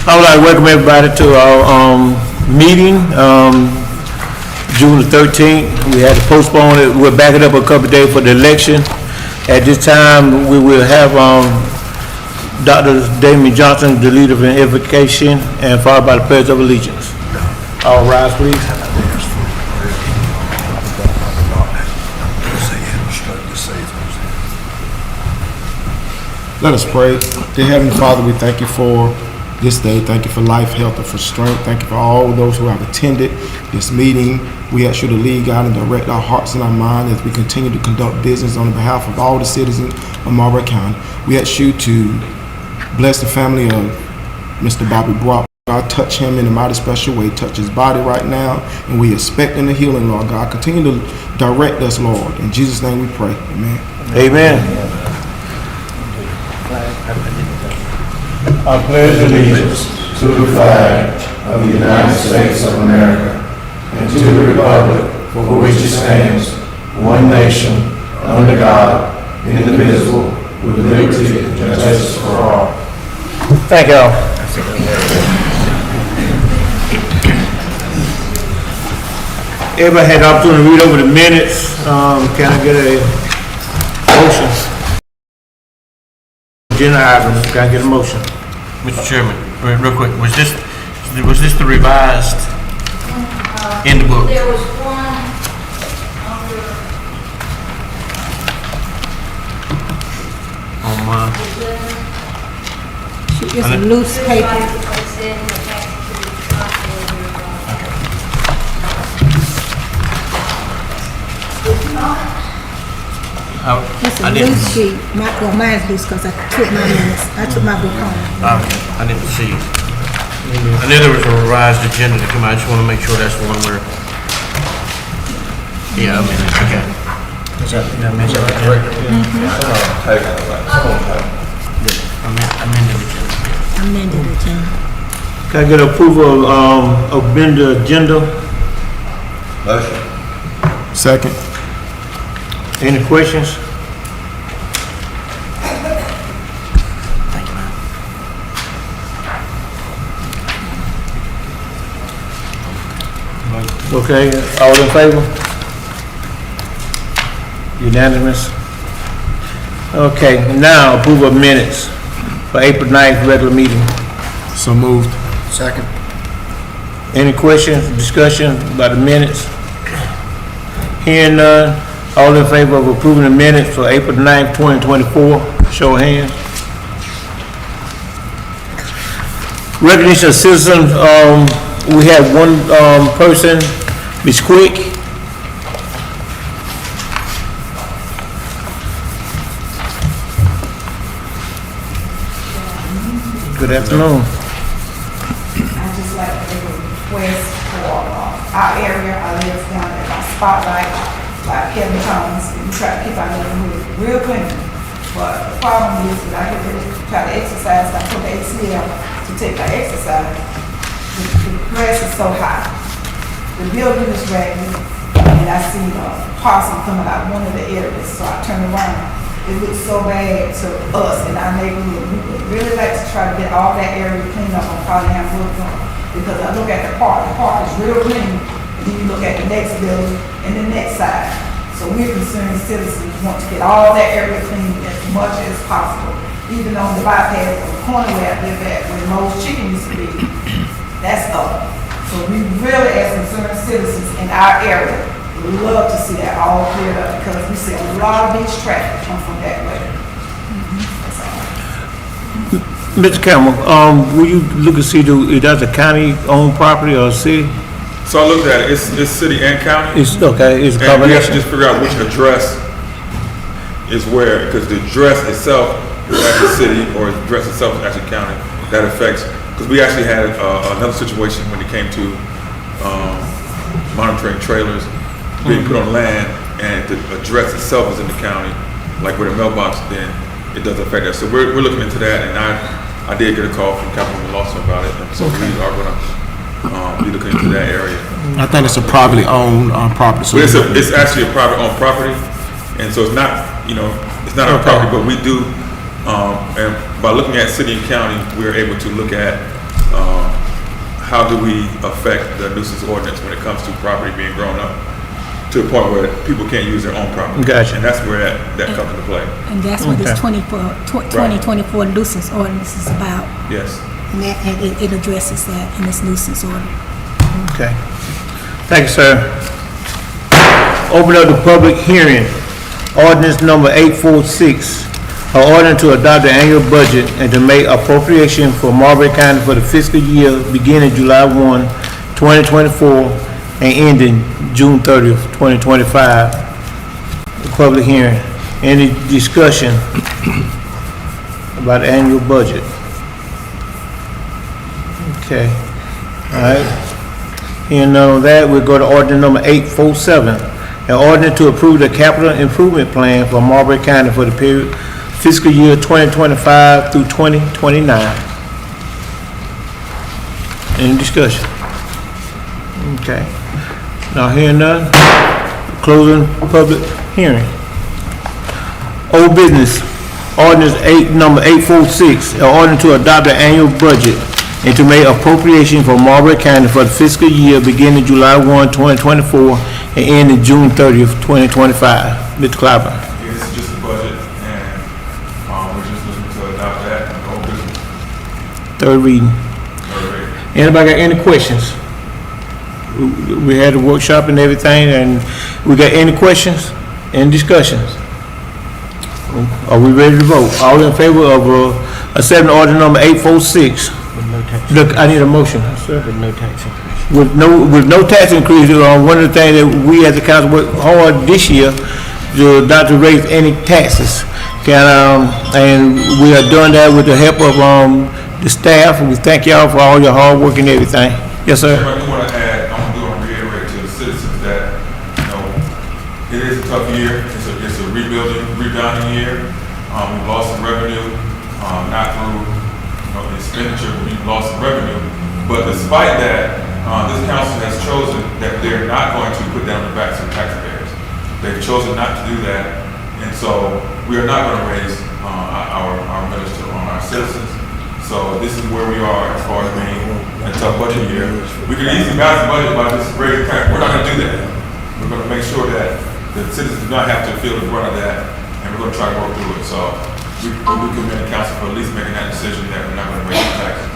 I would like to welcome everybody to our meeting, June the 13th. We had to postpone it. We'll back it up a couple of days for the election. At this time, we will have Dr. Damon Johnson, the leader of invocation, and followed by the pledge of allegiance. All rise, please. Let us pray. Dear Heavenly Father, we thank you for this day. Thank you for life, health, and for strength. Thank you for all those who have attended this meeting. We ask you to lead, God, and direct our hearts and our mind as we continue to conduct business on behalf of all the citizens of Marlboro County. We ask you to bless the family of Mr. Bobby Brock. God, touch him in a mighty special way. Touch his body right now, and we expecting the healing, Lord God. Continue to direct us, Lord. In Jesus' name we pray. Amen. Amen. I pledge allegiance to the flag of the United States of America and to the republic for which it stands, one nation, under God, indivisible, with liberty and justice for all. Thank y'all. Everybody had the opportunity to read over the minutes. Can I get a motion? Agenda items, can I get a motion? Mr. Chairman, real quick, was this the revised in the book? There was one under On my, It's a loose paper. It's a I didn't. loose sheet. Mine's loose because I took my minutes. I took my book home. Okay, I didn't see it. I knew there was a revised agenda to come out. I just want to make sure that's the one where. Yeah, I mean, okay. Is that amended agenda? Amended agenda. Amended agenda. Can I get approval of amend the agenda? Motion. Second. Any questions? Thank you, man. Okay, all in favor? Unanimous? Okay, now approval of minutes for April 9th regular meeting. So moved. Second. Any questions, discussion about the minutes? Hearing none, all in favor of approving the minutes for April 9th, 2024, show of hands. Recognition of citizens, we have one person, Ms. Quick. Good afternoon. I just like to request for our area. I live down at my spotlight, like Kevin Thomas, and we try to keep our neighborhood real clean. But the problem is that I get ready to try to exercise, I took the ACL to take my exercise. The grass is so high. The building is raggedy, and I see possum coming out one of the areas, so I turn around. It looks so bad to us in our neighborhood. We would really like to try to get all that area cleaned up on Polyham Boulevard. Because I look at the park is real clean, and then you look at the next building and the next side. So we're concerned citizens want to get all that area cleaned as much as possible. Even on the bypass on the corner where I live at, where Moe's Chicken used to be, that's up. So we really, as concerned citizens in our area, would love to see that all cleared up because we see a lot of beach traffic come from that way. That's all. Mr. Campbell, will you look and see, is that a county-owned property or a city? So I looked at it, it's city and county, It's, okay, it's a and we have to combination. just figure out which address is where, because the address itself is actually city, or the address itself is actually county. That affects, because we actually had another situation when it came to monitoring trailers being put on land, and the address itself is in the county, like with a mailbox, then it does affect that. So we're looking into that, and I did get a call from Councilman Lawson about it, and so we are gonna be looking into that area. I think it's a privately owned property. So But it's actually a private owned property, and so it's not, it's not our property, but we do, and by looking at city and county, we are able to look at how do we affect the nuisance ordinance when it comes to property being grown up to a point where people can't use their own property? Gotcha. And that's where that comes into play. And that's what this Okay. 2024 nuisance ordinance is about. Yes. And that, and it addresses that in this nuisance order. Okay. Thank you, sir. Open up the public hearing. Ordinance number 846, an ordinance to adopt the annual budget and to make appropriation for Marlboro County for the fiscal year beginning July 1, 2024 and ending June 30th, 2025. The public hearing. Any discussion about the annual budget? Okay. All right. Hearing none of that, we'll go to ordinance number 847, an ordinance to approve the capital improvement plan for Marlboro County for the period fiscal year 2025 through 2029. Any discussion? Okay. Now hearing none, closing public hearing. Old business, ordinance number 846, an ordinance to adopt the annual budget and to make appropriation for Marlboro County for the fiscal year beginning July 1, 2024 and ending June 30th, 2025. Mr. Clapper. This is just a budget, and we're just looking to adopt that and go business. Third reading. Alright. Anybody got any questions? We had a workshop and everything, and we got any questions, any discussions? Are we ready to vote? All in favor of accepting order number 846? Look, I need a motion, sir. With no tax increase. With no tax increase, one of the things that we as a council worked hard this year to not to raise any taxes. And we are doing that with the help of the staff. We thank y'all for all your hard work and everything. Yes, sir. I do want to add, I'm going to reiterate to the citizens that, it is a tough year. It's a rebounding year. We've lost some revenue, not through the expenditure, but we've lost some revenue. But despite that, this council has chosen that they're not going to put down the backs of taxpayers. They've chosen not to do that, and so we are not going to raise our minister on our citizens. So this is where we are as far as being a tough budget year. We could easily balance the budget by just raising tax. We're not going to do that. We're going to make sure that the citizens do not have to feel the brunt of that, and we're going to try to work through it. So we commend the council for at least making that decision that we're not going to raise the taxes.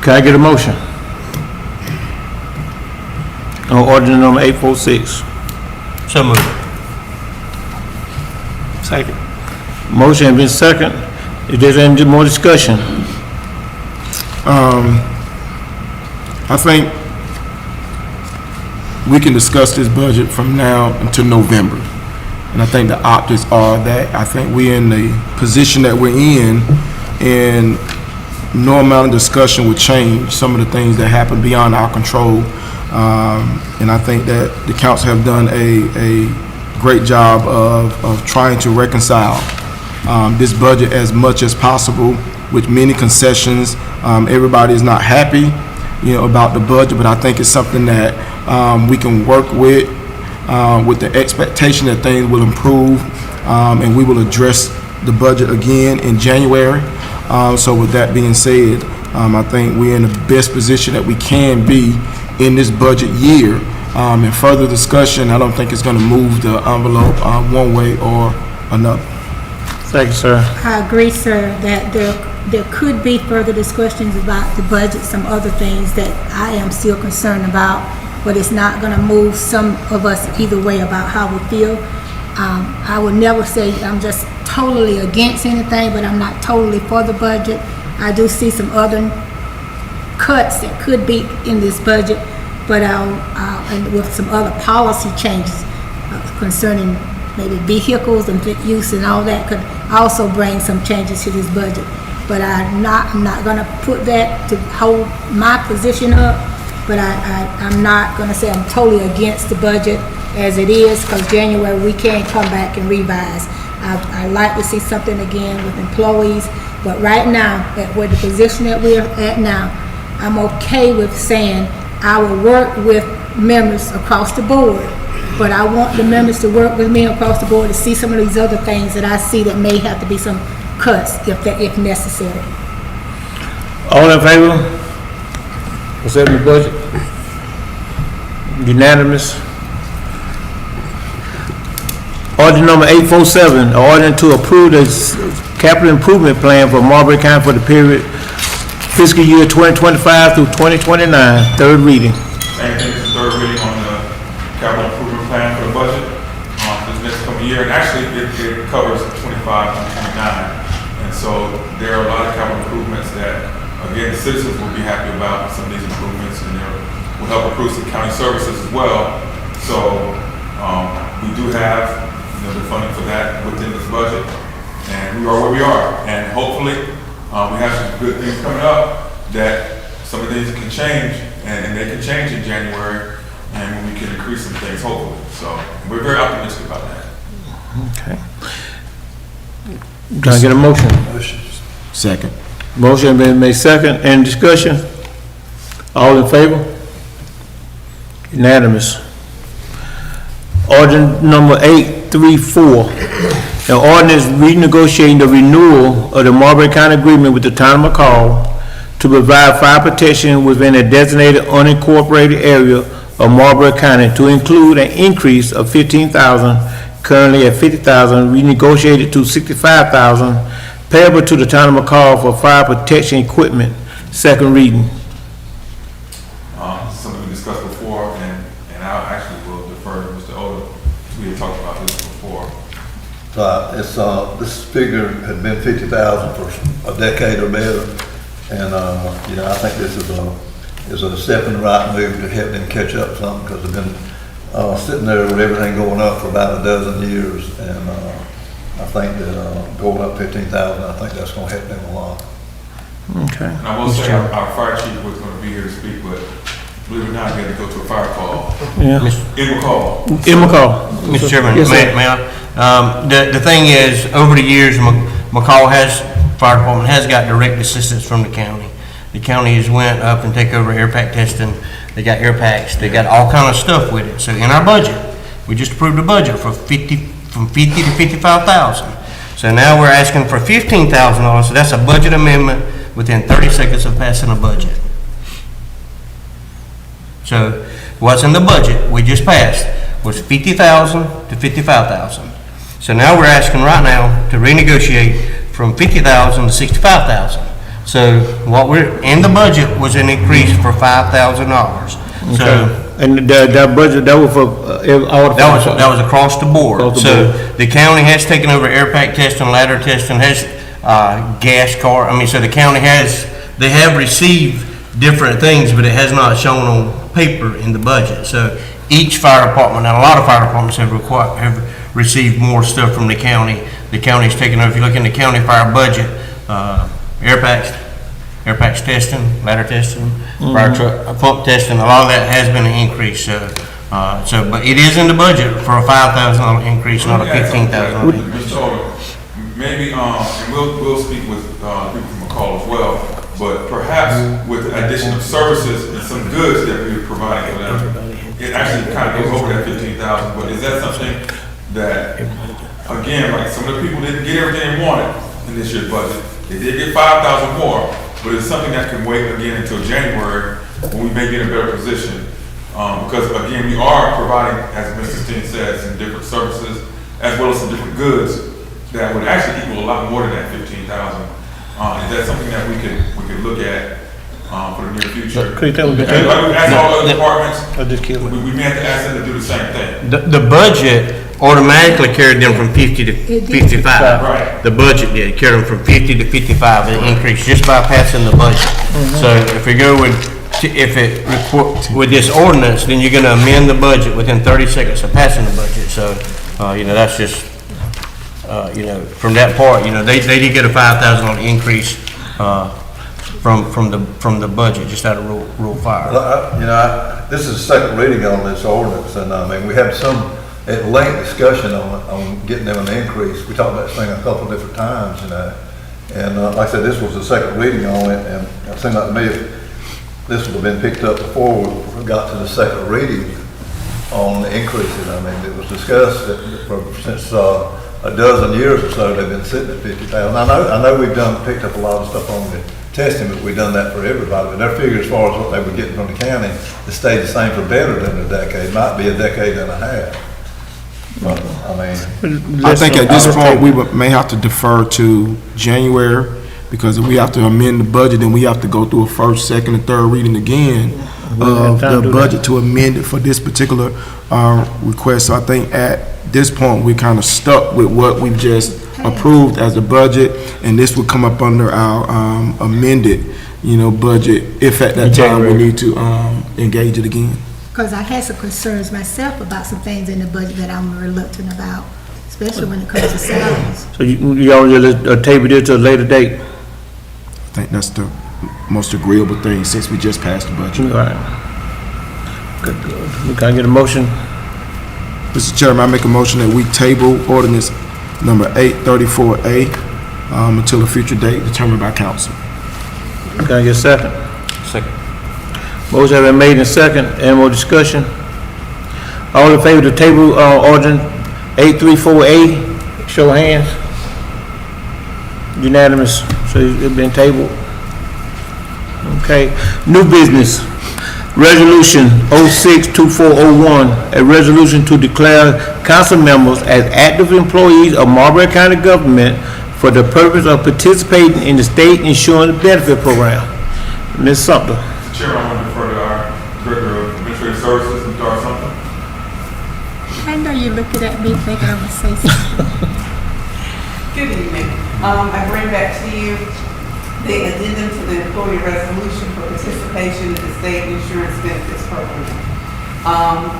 Can I get a motion? On ordinance number 846. So moved. Second. Motion has been second. If there's any more discussion, I think we can discuss this budget from now until November. And I think the optics are that I think we're in the position that we're in, and no amount of discussion would change some of the things that happen beyond our control. And I think that the council have done a great job of trying to reconcile this budget as much as possible with many concessions. Everybody is not happy, about the budget, but I think it's something that we can work with the expectation that things will improve, and we will address the budget again in January. So with that being said, I think we're in the best position that we can be in this budget year. And further discussion, I don't think it's going to move the envelope one way or another. thank you, sir. I agree, sir, that there could be further discussions about the budget, some other things that I am still concerned about, but it's not gonna move some of us either way about how we feel. I would never say I'm just totally against anything, but I'm not totally for the budget. I do see some other cuts that could be in this budget, but and with some other policy changes concerning maybe vehicles and use and all that could also bring some changes to this budget. But I'm not gonna put that to hold my position up, but I'm not gonna say I'm totally against the budget as it is, because January we can come back and revise. I like to see something again with employees, but right now, with the position that we're at now, I'm okay with saying I will work with members across the board, but I want the members to work with me across the board to see some of these other things that I see that may have to be some cuts if necessary. All in favor? Accept the budget? Unanimous. Order number 847, order to approve the capital improvement plan for Marlboro County for the period fiscal year 2025 through 2029, third reading. Same thing, this is third reading on the capital improvement plan for the budget, this next coming year, and actually it covers 25 and 29. And so there are a lot of capital improvements that, again, the citizens will be happy about some of these improvements, and they will help improve some county services as well. So we do have, the funding for that within this budget, and we are where we are. And hopefully, we have some good things coming up that some of the things can change, and they can change in January, and we can increase some things, hopefully. So we're very optimistic about that. Okay. Can I get a motion? Second. Motion been made second. Any discussion? All in favor? Unanimous. Order number 834. An ordinance renegotiating the renewal of the Marlboro County agreement with the town of McCall to provide fire protection within a designated unincorporated area of Marlboro County to include an increase of $15,000, currently at $50,000, renegotiated to $65,000, payable to the town of McCall for fire protection equipment. Second reading. This is something we discussed before, and I actually will defer to Mr. Odom. We had talked about this before. This figure had been 50,000 for a decade or better, and I think this is a step in the right move to help them catch up some, because they've been sitting there with everything going up for about a dozen years, and I think that going up 15,000, I think that's going to help them a lot. Okay. And I will say our fire chief was going to be here to speak, but believe it or not, he had to go to a fire call. Yeah. In McCall. In McCall. Mr. Chairman, Yes, sir. may I? The thing is, over the years, McCall Fire Department has got direct assistance from the county. The county has went up and take over air pack testing. They got air packs. They got all kind of stuff with it. So in our budget, we just approved a budget for from 50 to 55,000. So now we're asking for $15,000. So that's a budget amendment within 30 seconds of passing a budget. So what's in the budget we just passed was 50,000 to 55,000. So now we're asking right now to renegotiate from 50,000 to 65,000. So what we're in the budget was an increase for $5,000. So And that budget, that was for all the. that was across the board. Across the So board. the county has taken over air pack testing, ladder testing, has gas car. So the county they have received different things, but it has not shown on paper in the budget. So each fire department, and a lot of fire departments have received more stuff from the county. The county's taken over. If you look in the county fire budget, air packs testing, ladder testing, fire truck pump testing, a lot of that has been an increase. But it is in the budget for a $5,000 increase, not a $15,000 increase. Mr. Odom, maybe, and we'll speak with people from McCall as well, but perhaps with the addition of services and some goods that we're providing for them, it actually kind of goes over that 15,000. But is that something that, again, like some of the people didn't get everything they wanted in this year's budget? They did get 5,000 more, but it's something that can wait again until January when we may be in a better position. Because again, we are providing, as Mr. Steen said, some different services as well as some different goods that would actually equal a lot more than that 15,000. Is that something that we could look at for the near future? Could you tell me? Like we've asked all other departments, I just killed it. we may have to ask them to do the same thing. The budget automatically carried them from 50 to 55. Right. The budget did, carry them from 50 to 55, an increase just by passing the budget. So if we go with this ordinance, then you're gonna amend the budget within 30 seconds of passing the budget. So, that's just, from that part, they did get a $5,000 increase, from the budget, just out of rural fire. This is the second reading on this ordinance, and we had some at length discussion on getting them an increase. We talked about this thing a couple of different times, and like I said, this was the second reading on it, and it seemed like to me if this would have been picked up before we got to the second reading on the increases. It was discussed that since a dozen years or so they've been sitting at 50,000. I know we've picked up a lot of stuff on the testament, we've done that for everybody. But their figure as far as what they were getting from the county, it stayed the same for better than a decade, might be a decade and a half. But, I mean, I think at this point, may have to defer to January, because if we have to amend the budget, then we have to go through a first, second, and third reading again of the budget to amend it for this particular request. So I think at this point, we're kind of stuck with what we've just approved as a budget, and this would come up under our amended, budget, if at that time we need to engage it again. Because I had some concerns myself about some things in the budget that I'm reluctant about, especially when it comes to salaries. So you already table this to a later date? I think that's the most agreeable thing since we just passed the budget. All right. Good. Can I get a motion? Mr. Chairman, I make a motion that we table ordinance number 834A until a future date determined by council. Can I get a second? Second. Motion has been made and second. Any more discussion? All in favor of the table, ordinance 834A, show of hands. Unanimous, so it's been tabled. Okay, new business. Resolution 06-2401, a resolution to declare council members as active employees of Marlboro County government for the purpose of participating in the state insurance benefit program. Ms. Sumter. Mr. Chairman, I want to defer to our Director of Administrative Services, Mr. Dar Sumter. I know you're looking at me thinking I'm going to say something. Good evening. I bring back to you the addendum to the employee resolution for participation in the state insurance benefits program.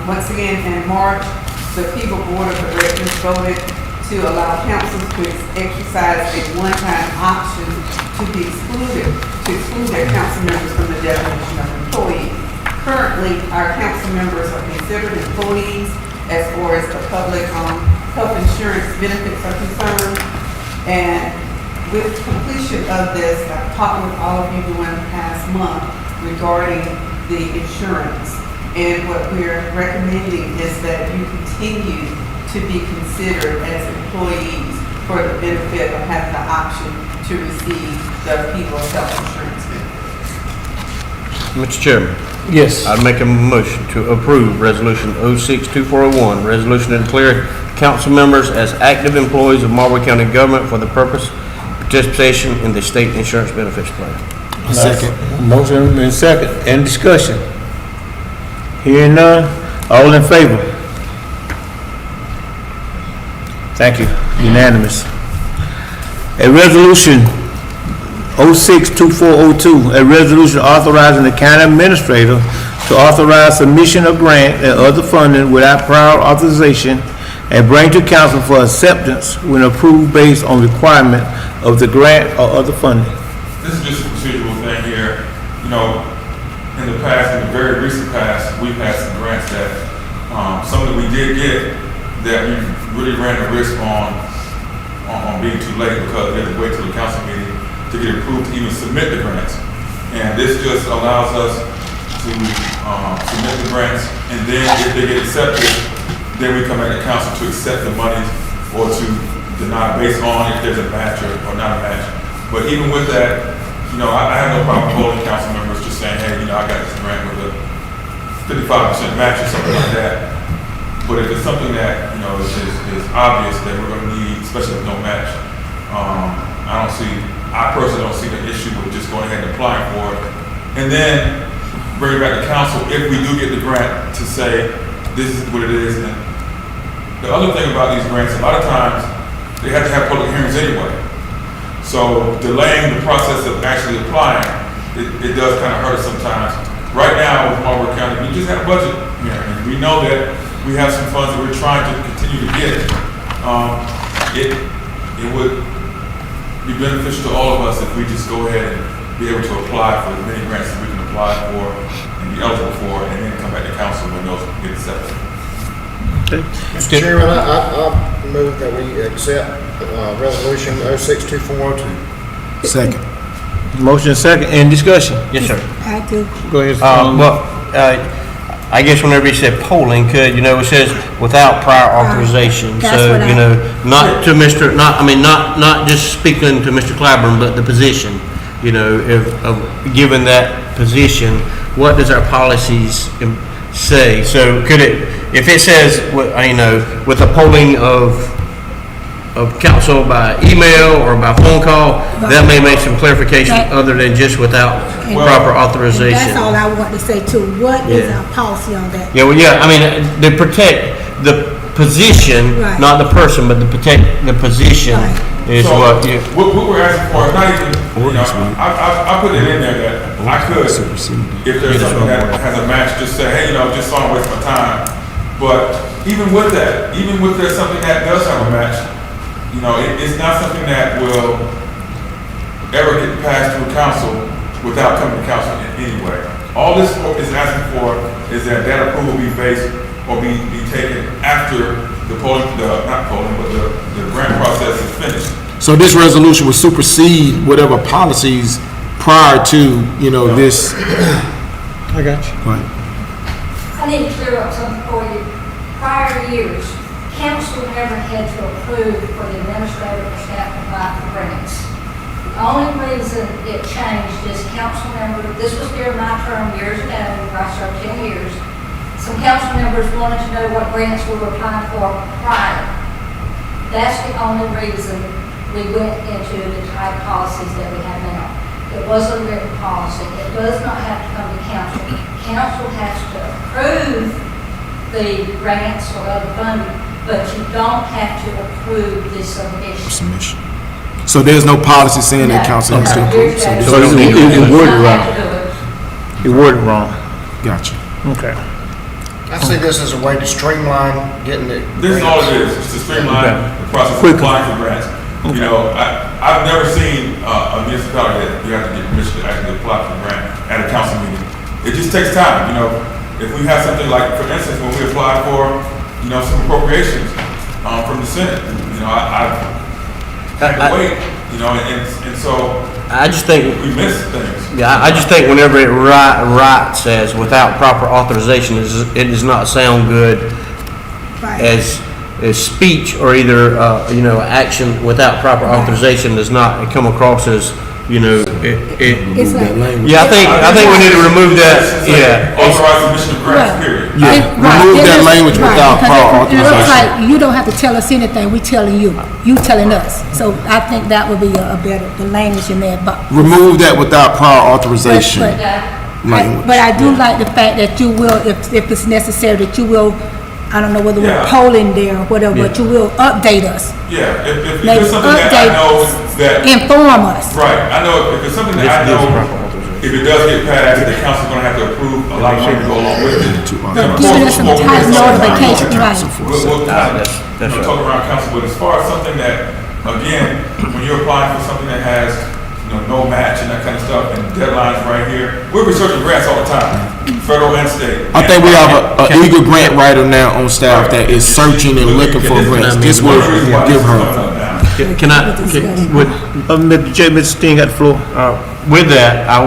Once again, in March, the People Board of Directors voted to allow councils to exercise a one-time option to exclude their council members from the definition of employee. Currently, our council members are considered employees as far as the public health insurance benefits are concerned. And with completion of this, I've talked with all of you during the past month regarding the insurance. And what we're recommending is that you continue to be considered as employees for the benefit of having the option to receive the people's health insurance benefits. Mr. Chairman, Yes. I'd make a motion to approve Resolution 06-2401, resolution to declare council members as active employees of Marlboro County government for the purpose of participation in the state insurance benefits plan. Second. Motion and second. Any discussion? Hearing none. All in favor? Thank you. Unanimous. A resolution 06-2402, a resolution authorizing the county administrator to authorize submission of grant and other funding without prior authorization and bring to council for acceptance when approved based on requirement of the grant or other funding. This is just a procedural thing here. In the past, in the very recent past, we've had some grants that, some that we did get, that we really ran the risk on being too late because we had to wait till the council meeting to get approved to even submit the grants. And this just allows us to submit the grants, and then if they get accepted, then we come back to council to accept the money or to deny based on if there's a match or not a match. But even with that, I have no problem holding council members just saying, hey, I got this grant with a 55% match or something like that. But if it's something that, is obvious that we're going to need, especially with no match, I personally don't see the issue with just going ahead and applying for it. And then bring it back to council if we do get the grant to say, this is what it is. And the other thing about these grants, a lot of times, they have to have public hearings anyway. So delaying the process of actually applying, it does kind of hurt us sometimes. Right now with Marlboro County, we just had a budget hearing, and we know that we have some funds that we're trying to continue to get. It would be beneficial to all of us if we just go ahead and be able to apply for as many grants as we can apply for and be eligible for, and then come back to council when those get accepted. Mr. Chairman, I move that we accept resolution 06-2402. Second. Motion and second. Any discussion? Yes, sir. I do. Go ahead. I guess whenever you said polling, it says without prior authorization. That's So, what not to not just speaking to Mr. Claiborne, but the position. you know, given that position, what does our policies say? So could it, if it says, you know, with the polling of council by email or by phone call, that may make some clarification other than just without proper authorization. That's all I want to say too. What is our policy on that? Yeah, well, yeah, I mean, they protect the position, Right. not the person, but the protect the position is So, what you. what we're asking for is not even, you know, I put it in there that I could, if there's something that has a match, just say, hey, you know, just so I don't waste my time. But even with that, even with there's something that does have a match, you know, it's not something that will ever get passed through council without coming to council in any way. All this is asking for is that that approval be based or be taken after the polling, not polling, but the grant process is finished. So this resolution will supersede whatever policies prior to, you know, this. I got you. Right. I need to clear up something for you. Prior years, council never had to approve for the administrator or staff to apply for grants. The only reason it changed is council members, this was during my term years ago, where I served 10 years, some council members wanted to know what grants we were applying for prior. That's the only reason we went into the type policies that we have now. It was a written policy. It does not have to come to council. Council has to approve the grants or other funding, but you don't have to approve the submission. Submission. So there's no policy saying that council has to approve. So it's worded wrong. It's worded wrong. Gotcha. Okay. I see this as a way to streamline getting it. This is all it is to streamline the process of applying for grants. You know, I've never seen a municipality that you have to get permission to actually apply for a grant at a council meeting. It just takes time, you know. If we have something like, for instance, when we applied for, you know, some appropriations from the Senate, you know, I had to wait, you know, and so I just think. we miss things. Yeah, I just think whenever it writes as without proper authorization, it does not sound good Right. as speech or either, you know, action without proper authorization does not come across as, you know, It's like. yeah, I think we need to remove that, yeah. Authorized submission of grants, Right. period. Remove that language without prior It looks authorization. like you don't have to tell us anything, we telling you telling us. So I think that would be a better, the language in there, but. Remove that without prior authorization language. But I do like the fact that you will, if it's necessary, that you will, I don't know whether we're Yeah. polling there or whatever, but you will update us. Yeah, if Maybe there's something that I update, know that, inform us. right, I know if it's something that I know, if it does get passed, the council's gonna have to approve a lot of money to go along with it. But giving us some type of notification, right. We'll kind of, you know, talk around council, but as far as something that, again, when you're applying for something that has, you know, no match and that kind of stuff, and deadlines right here, we're researching grants all the time, federal and state. I think we have a eager grant writer now on staff that is searching and looking for grants. This will give her. Can I, would, Mr. Steen got the floor. with that, I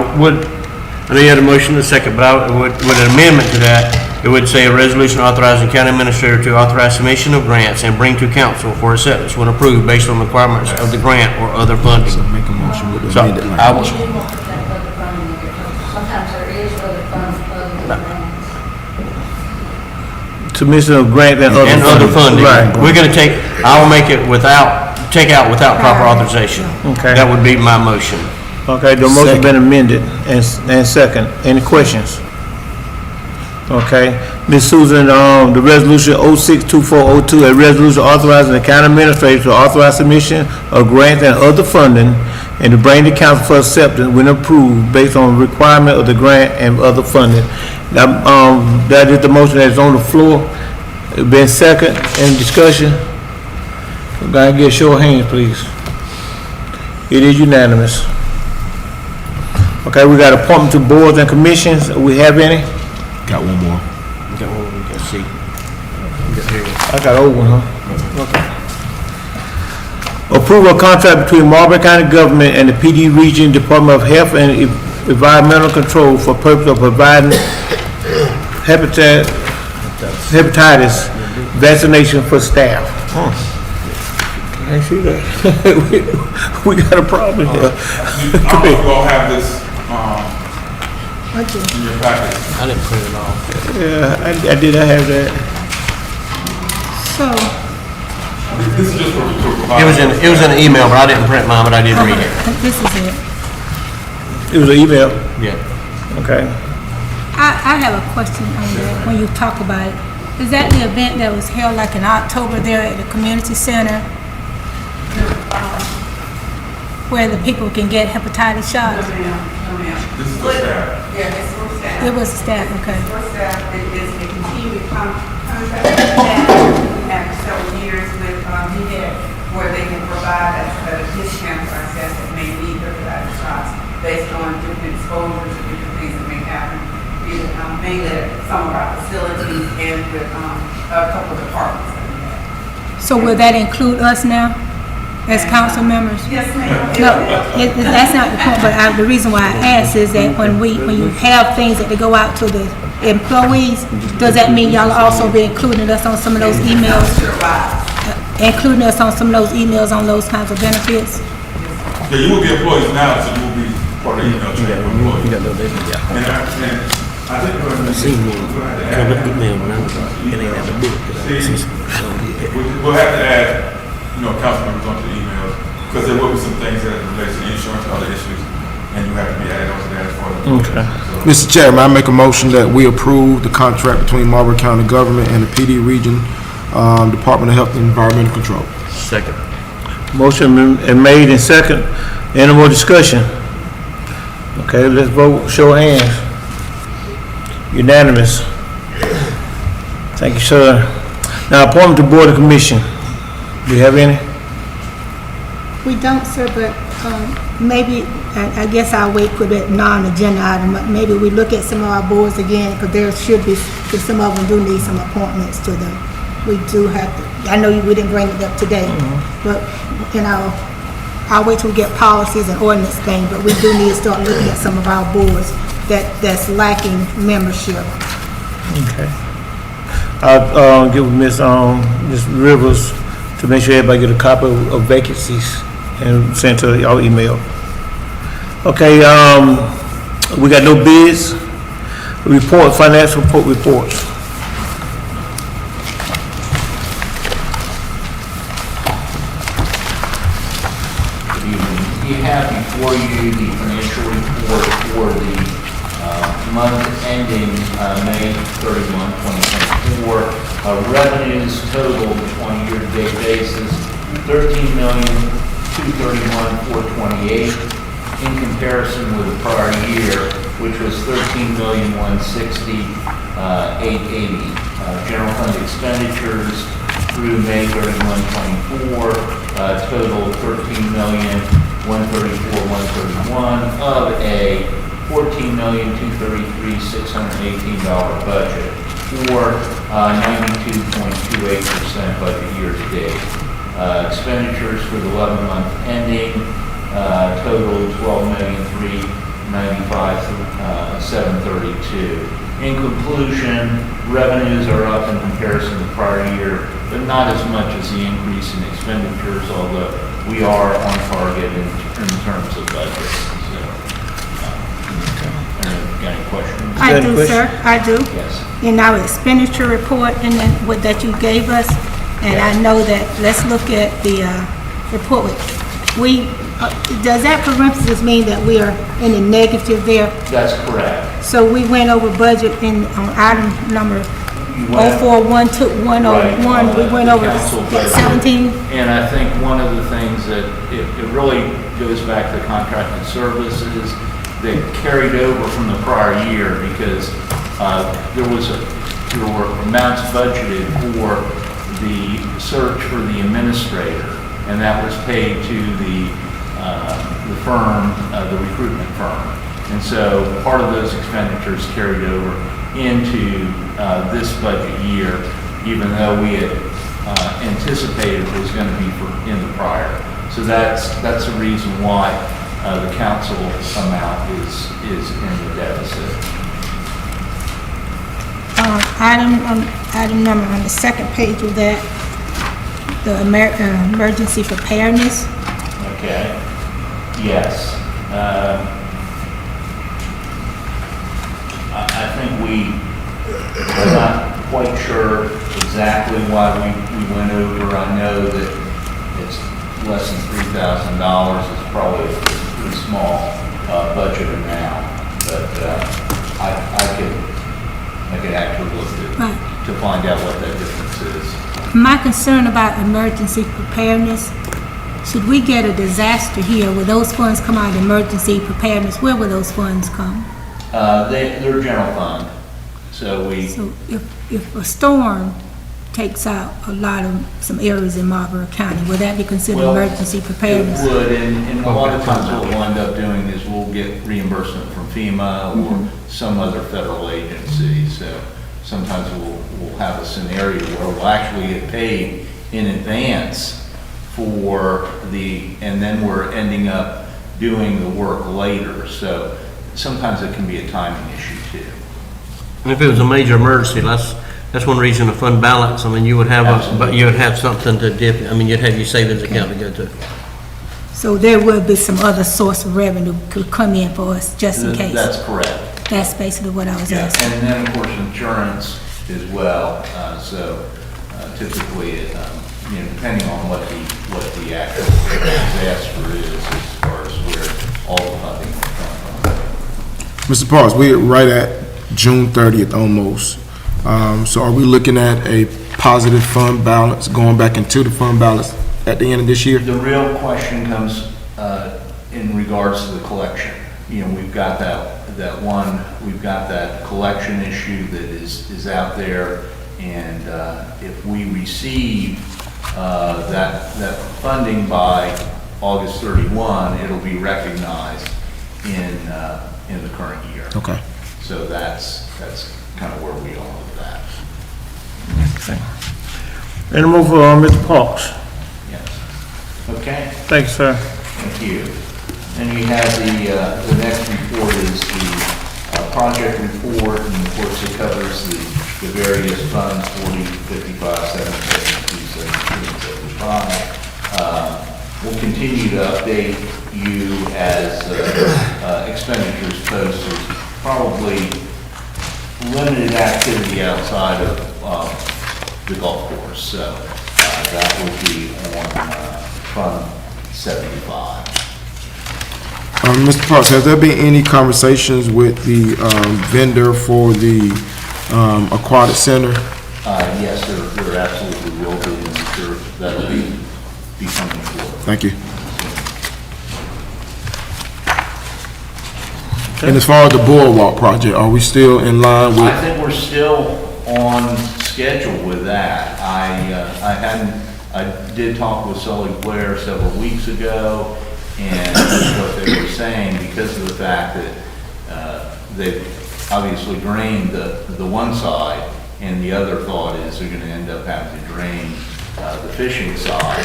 know you had a motion in a second, but with an amendment to that, it would say a resolution authorizing county administrator to authorize submission of grants and bring to council for acceptance when approved based on requirements of the grant or other funding. Make a motion with the So, amended I language. will, You do want to put that other funding in there, because sometimes there is other funding other than grants. Submission of grant and and other funding. Right. We're gonna I will make it take out without proper authorization. Okay. That would be my motion. Okay, the motion been amended and second. Any questions? Okay, Ms. Susan, the resolution 062402, a resolution authorizing the county administrator to authorize submission of grants and other funding and to bring to council for acceptance when approved based on requirement of the grant and other funding. Now, that is the motion that is on the floor. It been second. Any discussion? Go ahead and get a show of hands, please. It is unanimous. Okay, we got appointment to boards and commissions. We have any? Got one more. Let's see. I got old one, huh? Approval of contract between Marlboro County Government and the PD Region Department of Health and Environmental Control for purpose of providing hepatitis vaccination for staff. I see that. We got a problem here. I don't know if you all have this, Okay. in your package. I didn't print it off. Yeah, I did, I have that. So, This is just for provide. It was in an email, but I didn't print mine, but I did read it. this is it. It was an email, Yeah. okay. I have a question on that, when you talk about it. Is that the event that was held like in October there at the community center? Where the people can get hepatitis shots? This is for staff. Yeah, it's for staff. It was staff, okay. It's for staff, it is a continued contract with staff after several years with NED, where they can provide a discount for our staff that may need hepatitis shots based on different exposures or different things that may happen, either mainly at some of our facilities and with a couple of departments that we have. So will that include us now, as council members? Yes, ma'am. No, that's not the point, but the reason why I ask is that when you have things that they go out to the employees, does that mean y'all also be including us on some of those emails? Including us on some of those emails on those kinds of benefits? Yeah, you will be employees now, so you will be part of the email chain for employees. And I think we're going to see we'll have to add, council members onto the emails, because there will be some things that relate to insurance and other issues, and you have to be added onto that as far as. Okay. Mr. Chairman, I make a motion that we approve the contract between Marlboro County government and the PD region, Department of Health and Environmental Control. Second. Motion been made and second. Any more discussion? Okay, let's vote, show of hands. Unanimous. Thank you, sir. Now, appointment to Board of Commission. Do you have any? We don't, sir, but maybe, I guess I'll wait for that non-agenda item. Maybe we look at some of our boards again, because there should be, because some of them do need some appointments to them. We do have to, I know we didn't bring it up today, but, I'll wait till we get policies and ordinance thing, but we do need to start looking at some of our boards that's lacking membership. Okay. I'll give Ms. Rivers to make sure everybody get a copy of vacancies and send to y'all email. Okay, we got no bids. Report, financial report reports. You have before you the financial report for the month ending May 31, 2024. Revenues totaled on a year-to-date basis $13,231,428 in comparison with the prior year, which was $13,160,880. General fund expenditures through May 31, 24 totaled $13,134,131 of a $14,233,618 budget, or 92.28% budget year to date. Expenditures for the 11-month ending totaled $12,395,732. In conclusion, revenues are up in comparison to the prior year, but not as much as the increase in expenditures, although we are on target in terms of budget. So, got any questions? I do, sir, I do. Yes. In our expenditure report and then what that you gave us, and I know that, let's look at the report. Does that parenthesis mean that we are in the negative there? That's correct. So we went over budget on item number 0412101, we went over Council that budget. 17. And I think one of the things that it really goes back to contracted services that carried over from the prior year, because there were amounts budgeted for the search for the administrator, and that was paid to the firm, the recruitment firm. And so part of those expenditures carried over into this budget year, even though we had anticipated it was going to be in the prior. So that's the reason why the council amount is in the deficit. Item number on the second page of that, the emergency preparedness. Okay, yes. I think we're not quite sure exactly why we went over. I know that it's less than $3,000. It's probably a pretty small budget amount, but I could actually look to find out what that difference is. My concern about emergency preparedness, should we get a disaster here, will those funds come out of emergency preparedness? Where will those funds come? They're general fund, so So if a storm takes out some areas in Marlboro County, will that be considered Well, emergency preparedness? It would, and a lot of times what we'll end up doing is we'll get reimbursement from FEMA or some other federal agency. So sometimes we'll have a scenario where we'll actually get paid in advance and then we're ending up doing the work later. So sometimes it can be a timing issue too. And if it was a major emergency, that's one reason the fund balance, I mean, you would have something to dip, I mean, you'd have your savings account to go to. So there will be some other source of revenue could come in for us just in case? That's correct. That's basically what I was Yeah, asking. and then of course insurance as well. So typically, depending on what the actual disaster is as far as where all the funding will come from. Mr. Parks, we're right at June 30th almost. So are we looking at a positive fund balance, going back into the fund balance at the end of this year? The real question comes in regards to the collection. We've got we've got that collection issue that is out there, and if we receive that funding by August 31, it'll be recognized in the current year. Okay. So that's kind of where we are with that. Any more for Mr. Parks? Yes. Okay. Thank you, sir. Thank you. Then you have the next report is the project report, and of course it covers the various funds, 40, 55, 772, 72, 75. We'll continue to update you as expenditures post. There's probably limited activity outside of the golf course, so that would be on Fund 75. Mr. Parks, has there been any conversations with the vendor for the aquatic center? Yes, there absolutely will be, and I'm sure that'll be coming forward. Thank you. And as far as the boardwalk project, are we still in line with? I think we're still on schedule with that. I did talk with Sully Blair several weeks ago, and what they were saying, because of the fact that they've obviously drained the one side, and the other thought is they're going to end up having to drain the fishing side.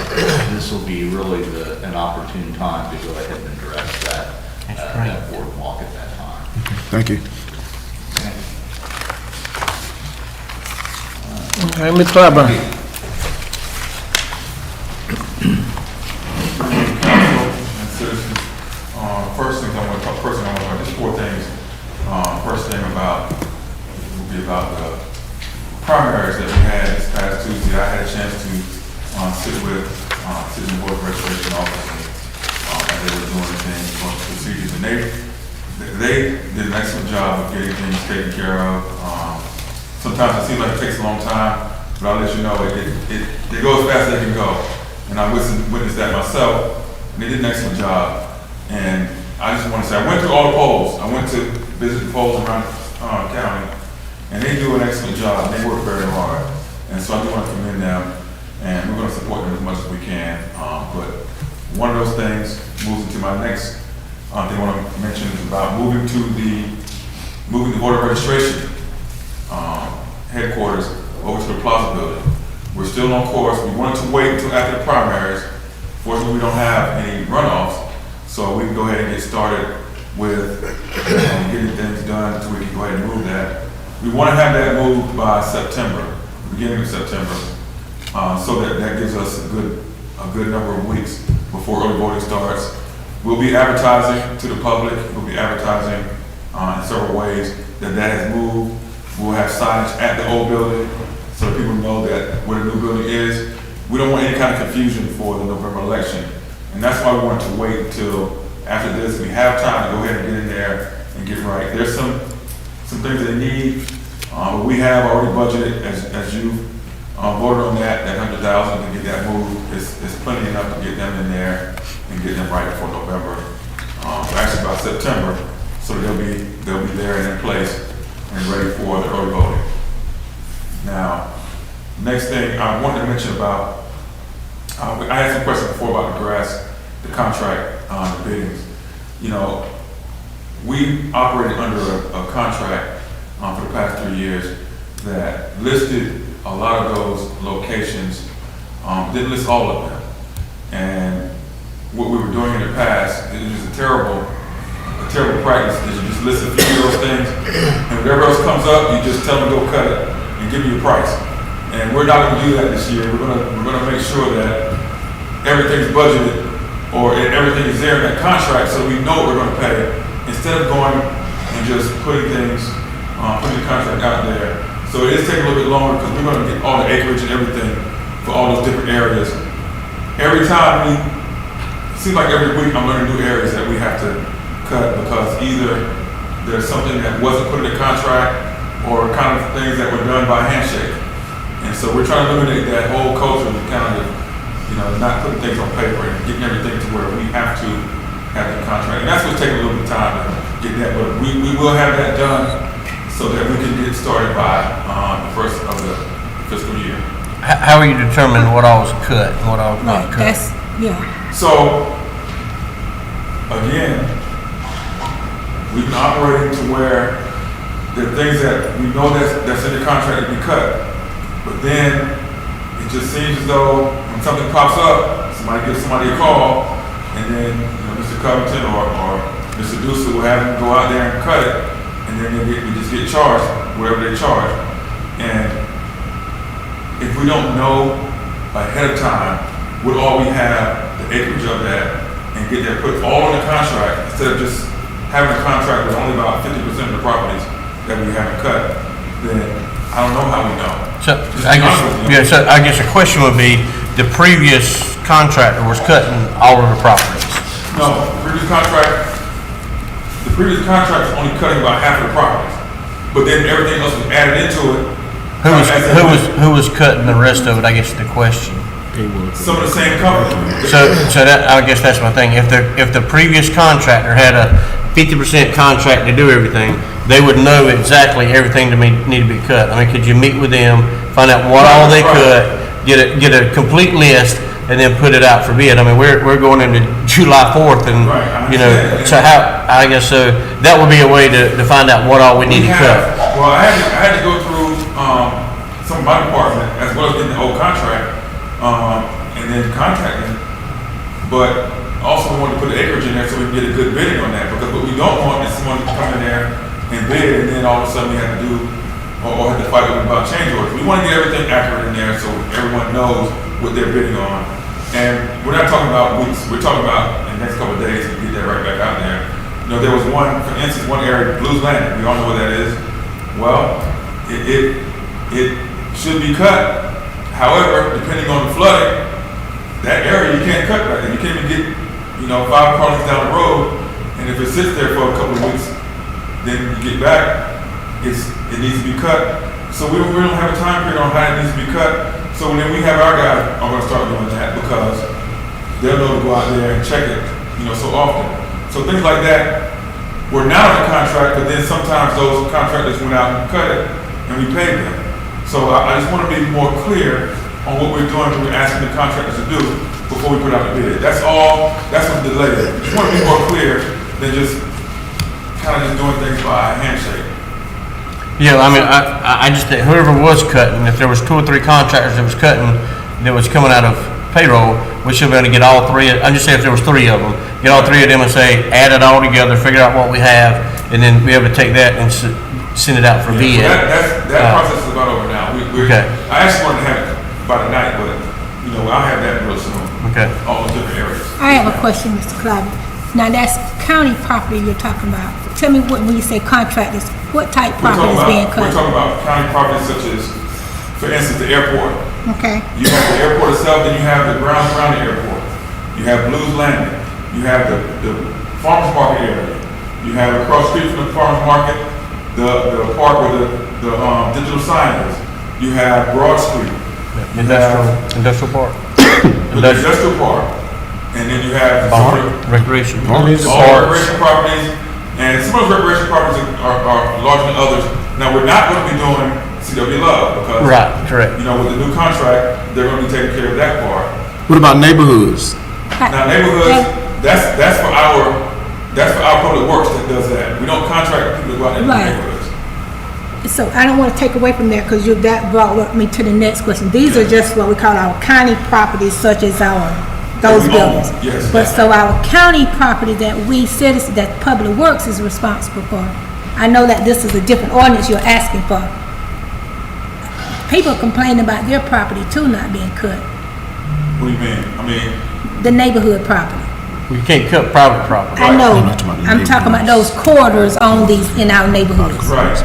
This will be really an opportune time to go ahead and address that boardwalk at that time. Thank you. Okay, Ms. Claiborne. Just four things. First thing will be about the primaries that we had this past Tuesday. I had a chance to sit in the board of registration office as they were doing things, going through procedures, and they did an excellent job of getting things taken care of. Sometimes it seems like it takes a long time, but I'll let you know it goes as fast as it can go. And I witnessed that myself, and they did an excellent job. And I just want to say, I went through all the polls. I went to visit the polls around county, and they do an excellent job. They work very hard, and so I do want to commend them, and we're going to support them as much as we can. But one of those things moves into my next thing I want to mention is about moving the board of registration headquarters over to the Plaza building. We're still on course. We wanted to wait until after the primaries. Fortunately, we don't have any runoffs, so we can go ahead and get started with getting things done so we can go ahead and move that. We want to have that moved by September, beginning of September. so that gives us a good number of weeks before early voting starts. We'll be advertising to the public, we'll be advertising in several ways that has moved. We'll have signage at the old building so that people know that where the new building is. We don't want any kind of confusion for the November election. And that's why we wanted to wait until after this. We have time to go ahead and get in there and get right. There's some things that they need. We have already budgeted, as you voted on that $100,000 to get that moved. It's plenty enough to get them in there and get them right before November. Actually by September, so they'll be there and in place and ready for the early voting. Now, next thing I wanted to mention about, I asked a question before about the grass, the contract, the biddings. You know, we operated under a contract for the past 3 years that listed a lot of those locations, didn't list all of them. And what we were doing in the past, it was a terrible practice, is you just list a few of those things, and whatever else comes up, you just tell them to go cut it and give you a price. And we're not going to do that this year. We're going to make sure that everything's budgeted or everything is there in that contract, so we know what we're going to pay, instead of going and just putting things, putting the contract out there. So it is taking a little bit longer because we're going to get all the acreage and everything for all those different areas. Every time it seems like every week I'm learning new areas that we have to cut because either there's something that wasn't put in the contract or kind of things that were done by handshake. And so we're trying to eliminate that whole culture of kind of, not putting things on paper and getting everything to where we have to have the contract. And that's what's taking a little bit of time to get that, but we will have that done so that we can get started by the first of the fiscal year. How are you determining what all was cut and what all was not cut? So, again, we've been operating to where there are things that we know that's in the contract to be cut, but then it just seems as though when something pops up, somebody gives somebody a call, and then Mr. Covington or Mr. Dusa will have them go out there and cut it, and then we just get charged whatever they charge. And if we don't know ahead of time what all we have, the acreage of that, and get that put all in the contract instead of just having a contract with only about 50% of the properties that we haven't cut, then I don't know how we know. So I guess the question would be, the previous contractor was cutting all of the properties. No, the previous contract was only cutting about half of the properties, but then everything else was added into it. Who was cutting the rest of it? I guess the question. Some of the same company. So that, I guess that's my thing. If the previous contractor had a 50% contract to do everything, they would know exactly everything to need to be cut. I mean, could you meet with them, find out what all they cut, get a complete list, and then put it out for bid? I mean, we're going into July 4th, and so I guess so that would be a way to find out what all we need to cut. Well, I had to go through some of my department as well as getting the old contract. And then contacting, but also we want to put the acreage in there so we can get a good bidding on that, because what we don't want is someone to come in there and bid and then all of a sudden we have to do or have to fight with them about change orders. We want to get everything accurate in there so everyone knows what they're bidding on. And we're not talking about weeks, we're talking about in the next couple of days to get that right back out there. There was one, for instance, one area, Blues Landing, we all know what that is. Well, it should be cut. However, depending on the flooding, that area you can't cut right there. You can't even get, 5 cars down the road, and if it sits there for a couple of weeks, then you get back, it needs to be cut. So we don't have a time period on how it needs to be cut. So then we have our guys are going to start doing that because they'll know to go out there and check it, so often. So things like that were not on the contract, but then sometimes those contractors went out and cut it, and we paid them. So I just want to be more clear on what we're doing, what we're asking the contractors to do before we put out the bid. That's all, that's what's delayed. Just want to be more clear than just kind of just doing things by handshake. Yeah, I mean, I just think whoever was cutting, if there was 2 or 3 contractors that was cutting, that was coming out of payroll, we should be able to get all 3. I'm just saying if there was 3 of them, get all 3 of them and say, add it all together, figure out what we have, and then be able to take that and send it out for bid. That process is about over now. I actually wanted to have by tonight, but, you know, I'll have that real soon. Okay. All those different areas. I have a question, Mr. Clyde. Now, that's county property you're talking about. Tell me what, when you say contractors, what type property is being We're cut? talking about county properties such as, for instance, the airport. Okay, You have the airport itself, then you have the grounds around the airport. You have Blues Landing. You have the farmers market area. You have across the street from the farmers market, the park where the digital sign is. You have Broad Street. Industrial park. The industrial park. And then you have some of the Recreation. all recreation properties, and some of those recreation properties are larger than others. Now, we're not going to be doing CW Love because, Right, correct. you know, with the new contract, they're going to be taking care of that part. What about neighborhoods? Now, neighborhoods, that's for our public works that does that. We don't contract people to go out into the Right. neighborhoods. so I don't want to take away from that because that brought me to the next question. These are just what we call our county properties, such as those we own, buildings. yes. But so our county property that we citizens, that Public Works is responsible for. I know that this is a different ordinance you're asking for. People complain about their property too not being cut, What do you mean? I mean, the neighborhood property. You can't cut private property. I know, I'm not talking about the I'm talking about those corridors on these, in our neighborhoods. right.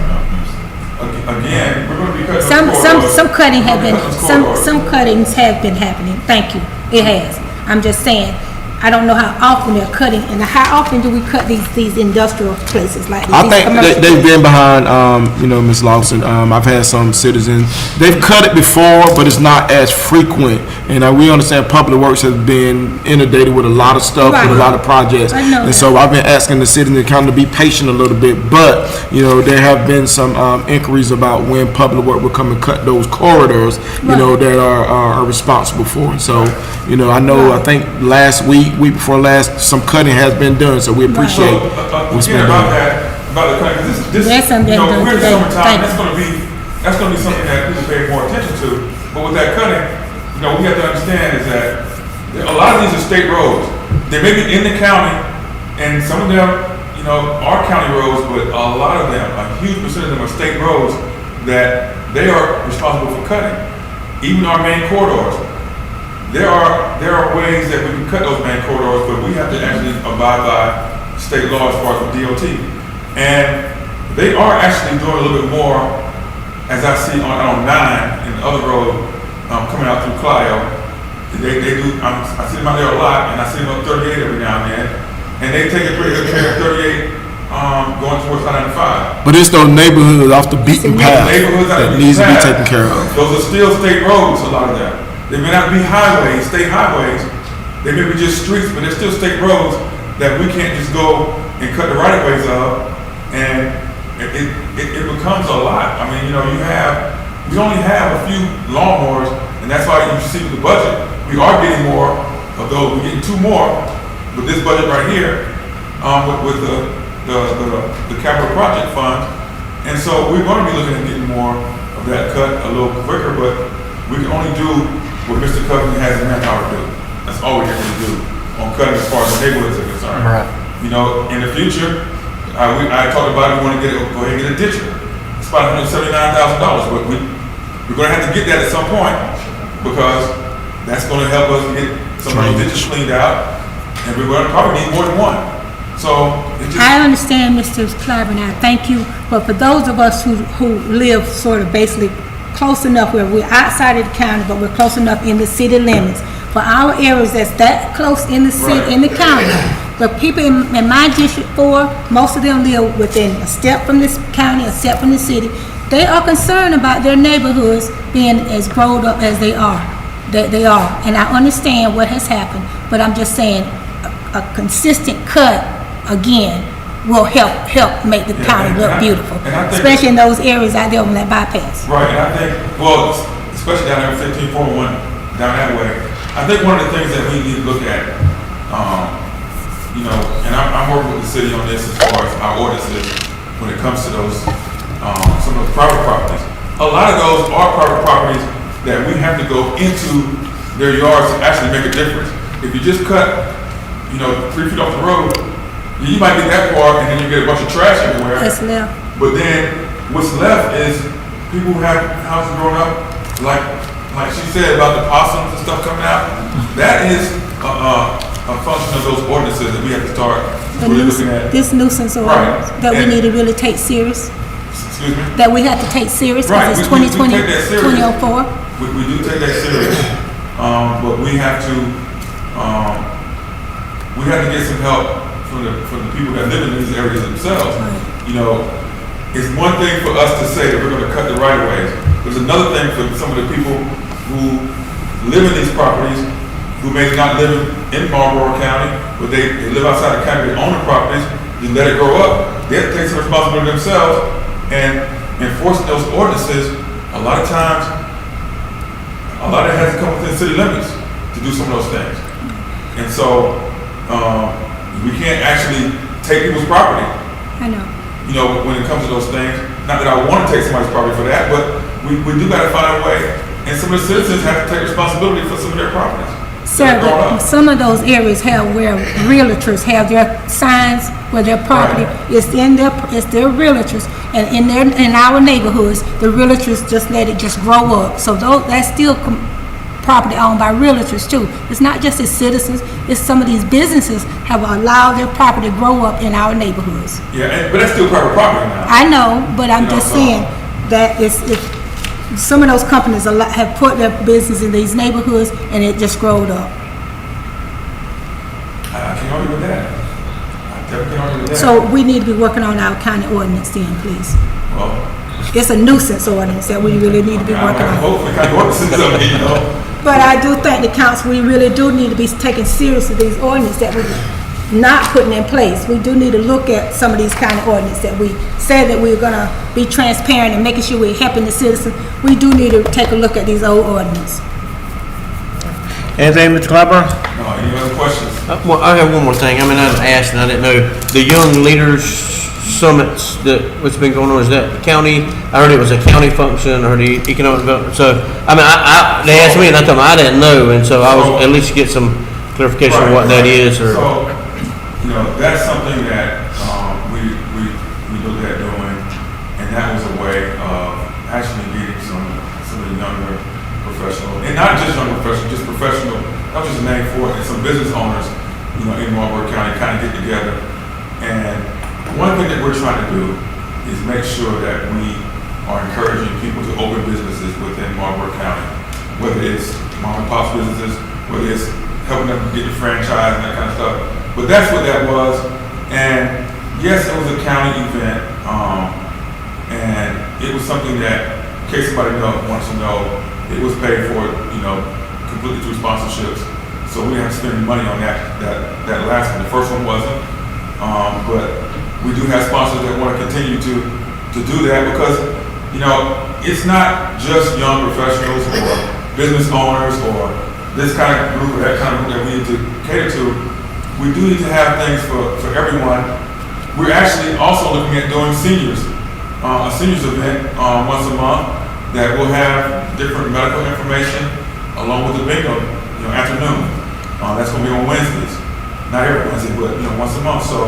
Again, we're going to be cutting those corridors. Some cutting have We're been, gonna cut those corridors. some cuttings have been happening, thank you, it has. I'm just saying, I don't know how often they're cutting, and how often do we cut these industrial places like these I think commercial they've places? been behind, Ms. Lawson. I've had some citizens, they've cut it before, but it's not as frequent. And we understand Public Works has been inundated with a lot of stuff, with a Right. lot of projects. I know And that. so I've been asking the citizens kind of be patient a little bit, but, you know, there have been some inquiries about when Public Works will come and cut those corridors, you know, that are responsible for it. So, you know, I know, I think last week before last, some cutting has been done, so we appreciate what's Again, been about done. that, about the cutting, 'cause this, There's some you know, been done we're in the today. summertime, Thank that's gonna be something that people pay more attention to. But with that cutting, you know, we have to understand is that a lot of these are state roads. They may be in the county, and some of them, you know, are county roads, but a lot of them, a huge percentage of them are state roads that they are responsible for cutting. Even our main corridors. There are ways that we can cut those main corridors, but we have to actually abide by state law as far as the DOT. And they are actually doing a little bit more, as I see on 9 and the other road coming out through Clio. They do, I see them out there a lot, and I see them on 38 every now and then. And they take a pretty good care of 38 going towards 95. But it's those neighborhoods off the beaten path Neighborhoods that needs to be taken care of. Those are still state roads, a lot of them. They may not be highways, state highways. They may be just streets, but they're still state roads that we can't just go and cut the right of ways of. And it becomes a lot. I mean, you know, we only have a few lawnmowers, and that's why you see with the budget, we are getting more of those. We're getting 2 more with this budget right here, with the capital project fund. And so we're going to be looking at getting more of that cut a little quicker, but we can only do what Mr. Covenant has the manpower to do. That's all we're able to do on cutting as far as the neighborhoods are concerned. Right. You know, in the future, I talked about we want to go ahead and get a ditcher. It's about $179,000, but we're going to have to get that at some point because that's going to help us get some of those ditches cleaned out, and we're going to probably need more than one. So it just, I understand, Mr. Clyburn, I thank you, but for those of us who live sort of basically close enough where we're outside of the county, but we're close enough in the city limits, for our areas that's that close in the city, Right. in the county, the people in my District 4, most of them live within a step from this county, a step from the city. They are concerned about their neighborhoods being as growed up as they are. They are, and I understand what has happened, but I'm just saying, a consistent cut, again, will help make the county look beautiful, and I think- especially in those areas out there on that bypass. right, and I think, well, especially down there 1541, down that way, I think one of the things that we need to look at, you know, and I'm working with the city on this as far as our ordinances when it comes to those, some of those private properties. A lot of those are private properties that we have to go into their yards to actually make a difference. If you just cut, you know, 3 feet off the road, you might get that far and then you get a bunch of trash everywhere. That's left. But then what's left is people who have houses growing up, like like she said about the possums and stuff coming out, that is a function of those ordinances that we have to start really looking at. This nuisance ordinance Right. that we And- need to really take serious, Excuse me? that we have to take serious Right, because it's we take 2020, that serious. 2004. We do take that serious, but we have to get some help from the people that live in these areas themselves. You know, it's one thing for us to say that we're gonna cut the right of ways. There's another thing for some of the people who live in these properties, who may not live in Marlboro County, but they live outside the county, they own the properties, you let it grow up, they have to take some responsibility themselves, and enforcing those ordinances, a lot of times, a lot of it has to come within city limits to do some of those things. And so, we can't actually take people's property, I know. you know, when it comes to those things. Not that I want to take somebody's property for that, but we do gotta find a way. And some of the citizens have to take responsibility for some of their properties. Sir, They're grown up. some of those areas have where realtors have their signs where their property Right. is it's their realtors. And in our neighborhoods, the realtors just let it just grow up. So that's still property owned by realtors too. It's not just the citizens, it's some of these businesses have allowed their property to grow up in our neighborhoods. Yeah, but that's still private property now. I know, but I'm You know, just so- saying that if some of those companies have put their business in these neighborhoods and it just growed up. I can't argue with that. I definitely can't argue with that. So we need to be working on our county ordinance then, please. Well, It's a nuisance ordinance that we really need to be I working have on. hope for kind of ordinances of it, you know. But I do think the council, we really do need to be taking seriously these ordinances that we're not putting in place. We do need to look at some of these kind of ordinances that we said that we're gonna be transparent and making sure we're helping the citizens. We do need to take a look at these old ordinances. Anything, Mr. Clapper? No, any other questions? Well, I have one more thing. I mean, I asked and I didn't know. The Young Leaders Summits what's been going on, is that county? I heard it was a county function, I heard the economic development. So, I mean, they asked me and I told them I didn't know. And so I was at least get some clarification on what that is or. So, you know, that's something that we looked at doing, and that was a way of actually getting some of the younger professionals, and not just young professionals, just professional, that was just a name for it, and some business owners, you know, in Marlboro County kind of get together. And one thing that we're trying to do is make sure that we are encouraging people to open businesses within Marlboro County, whether it's mom and pop businesses, whether it's helping them get the franchise and that kind of stuff. But that's what that was. And yes, it was a county event. And it was something that, in case somebody wants to know, it was paid for, you know, completely through sponsorships. So we didn't have to spend any money on that last one. The first one wasn't. But we do have sponsors that want to continue to do that because, you know, it's not just young professionals or business owners or this kind of group or that kind of group that we need to cater to. We do need to have things for everyone. We're actually also looking at doing seniors, a seniors event once a month that will have different medical information along with the bingo, you know, afternoon. That's going to be on Wednesdays. Not every Wednesday, but, you know, once a month. So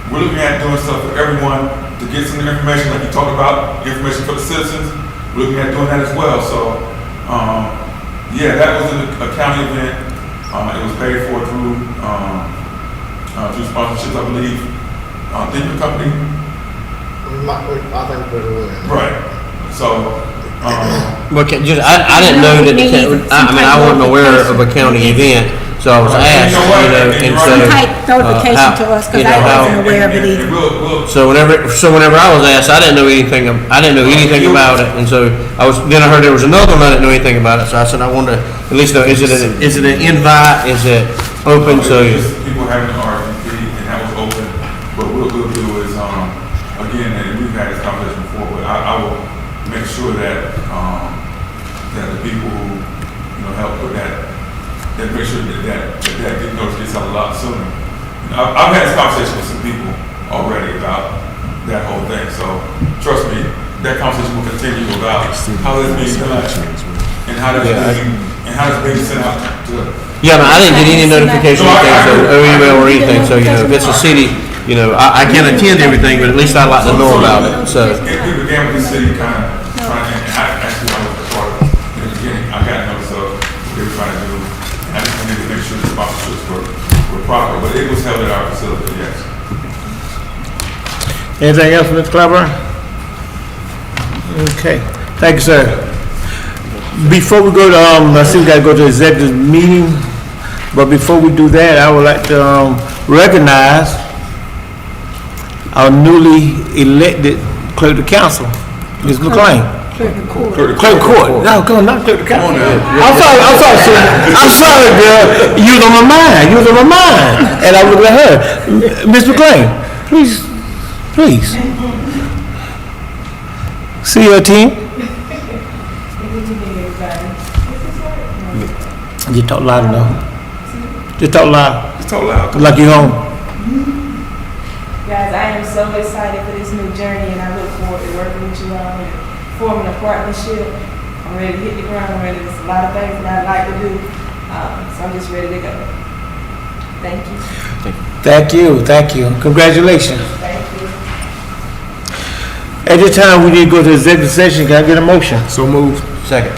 we're looking at doing stuff for everyone to get some information, like you talked about, information for the citizens. We're looking at doing that as well. So, yeah, that was a county event. It was paid for through sponsorships, I believe. Think the company. I think we will. Right. So, Well, I didn't know that I mean, I wasn't aware of a county event, so I was asked, you know, and so. Some type notification to us, because I wasn't aware of it either. we'll, Whenever I was asked, I didn't know anything about it, and so then I heard there was another one I didn't know anything about it, so I said, I wanted to at least know, is it an invite, is it open, so. just people having an RFP, and that was open. But what we'll do is, again, and we've had this conversation before, but I will make sure that, that the people who, you know, help put that make sure that notice gets out a lot sooner. You know, I've had this conversation with some people already about that whole thing, so trust me, that conversation will continue about how that's being done and how that's being sent out to. Yeah, I didn't get any notification or anything, so, or email or anything, so, you know, if it's a city, you know, I can't attend everything, but at least I'd like to know about it, so. It began with the city kind of trying, and I actually was a part of it in the beginning. I got sponsorships were proper, but it was held at our facility, yes. Anything else, Mr. Claiborne? Okay, thank you, sir. Before we go to, I see we gotta go to executive meeting, but before we do that, I would like to, recognize our newly elected clerk of council, Ms. McLean. Clerk of court. No, come on, not clerk of council. I'm sorry, girl. You was on my mind. And I would let her. Ms. McLean, please. See your team. You talk loud enough. Just talk loud. Just talk loud. Like you home. Guys, I am so excited for this new journey, and I look forward to working with you all and forming a partnership. I'm ready to hit the ground running. There's a lot of things that I'd like to do, so I'm just ready to go. Thank you. Thank you. Congratulations. Thank you. At this time, we need to go to executive session. Can I get a motion? So moved. Second.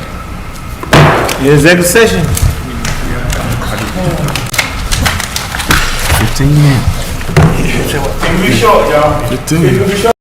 Executive session. 15 minutes. It can be short, y'all. 15.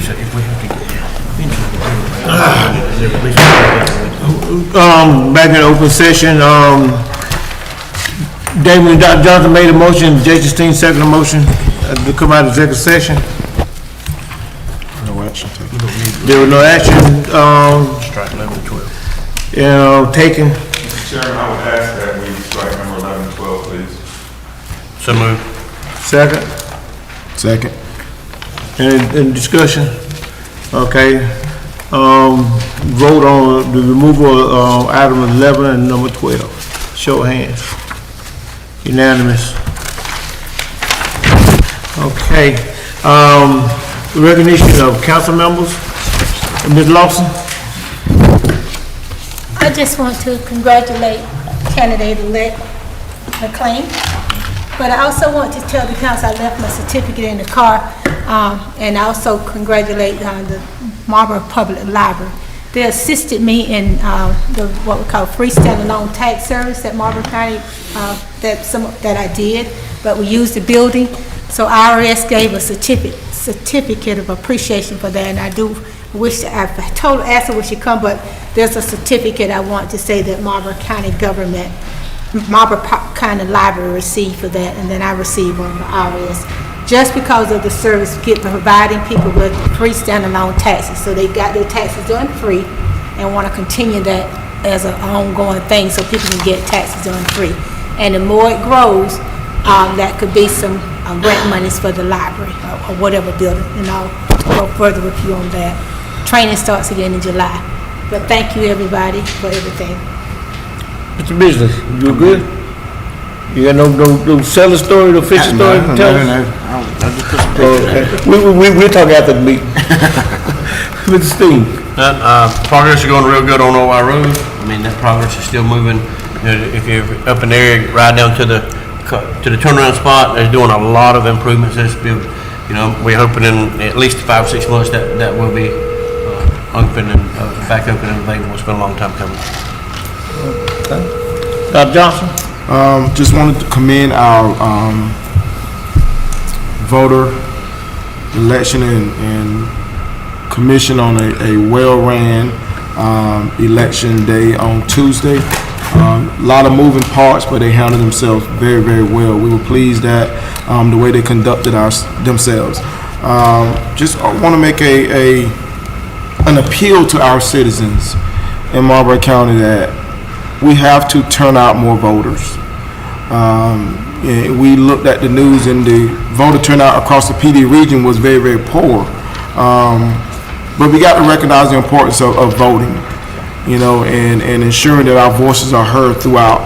So if we have to get Back in open session, Damon, Dr. Johnson made a motion, Jason Steen seconded the motion to come out of executive session. No action taken. There was no action, strike number 12. taken. Mr. Chairman, I would ask that we strike number 11 and 12, please. So moved. Second. Second. Any discussion? Okay. Vote on the removal of item 11 and number 12. Show of hands. Unanimous. Okay. Recognition of council members. Ms. Lawson? I just want to congratulate candidate-elect McLean, but I also want to tell the council I left my certificate in the car, and I also congratulate the Marlboro Public Library. They assisted me in what we call freestanding loan tax service at Marlboro County that I did, but we used the building, so IRS gave a certificate of appreciation for that, and I do wish, I've told Asa when she come, but there's a certificate I want to say that Marlboro County government, Marlboro County Library received for that, and then I received one from IRS, just because of the service providing people with freestanding loan taxes. So they got their taxes done free and want to continue that as an ongoing thing so people can get taxes done free. And the more it grows, that could be some grant monies for the library or whatever building, and I'll go further with you on that. Training starts again in July. But thank you, everybody, for everything. Mr. Business, you good? You got no seller story, no fishing story to tell us? No. I just put some pictures Okay. We'll talk after the meeting. Mr. Steen? Progress is going real good on OI Road. I mean, that progress is still moving. You know, if you're up in the area, right down to the turnaround spot, they're doing a lot of improvements. This building, you know, we're hoping in at least 5 or 6 months that will be open and back open and available. It's been a long time coming. Dr. Johnson? Just wanted to commend our voter election and commission on a well-ran election day on Tuesday. A lot of moving parts, but they handled themselves very, very well. We were pleased at the way they conducted themselves. Just want to make an appeal to our citizens in Marlboro County that we have to turn out more voters. We looked at the news, and the voter turnout across the PD region was very, very poor. But we got to recognize the importance of voting, you know, and ensuring that our voices are heard throughout